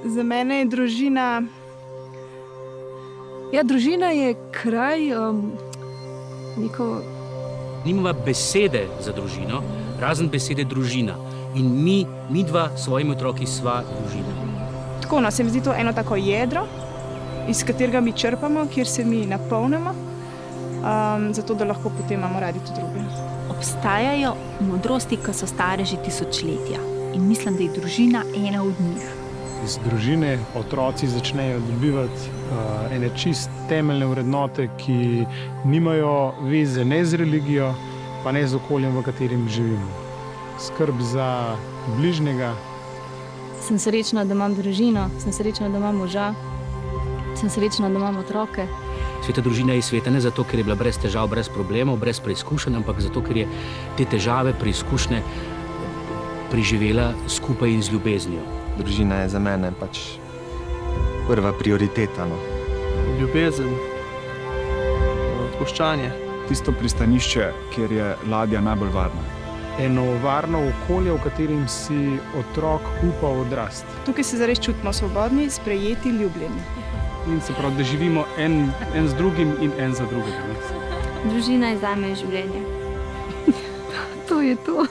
Za mene je družina... Ja, družina je kraj, neko... Nimava besede za družino, razen besede družina. In mi dva s svojimi otroki sva družina. Tako, no, se mi zdi to eno tako jedro, iz katerega mi črpamo, kjer se mi napolnimo, zato da lahko potem imamo radi tudi druge. Obstajajo modrosti, ki so stare že tisočletja. In mislim, da je družina ena od njih. Iz družine otroci začnejo dobivati ene čist temeljne vrednote, ki nimajo veze ne z religijo, pa ne z okoljem, v katerem živimo. Skrb za bližnjega. Sem srečna, da imam družino, sem srečna, da imam moža, sem srečna, da imam otroke. Sveta družina je sveta ne zato, ker je bila brez težav, brez problemov, brez preizkušenj, ampak zato, ker je te težave, preizkušnje preživela skupaj in z ljubeznijo. Družina je za mene pač prva prioriteta. No. Ljubezen, odpuščanje. Tisto pristanišče, kjer je ladja najbolj varna. Eno varno okolje, v katerem si otrok upa odrasti. Tukaj se zares čutimo svobodni, sprejeti, ljubljeni. In se pravi, da živimo en z drugim in en za drugega. Družina je zame življenje. To je to.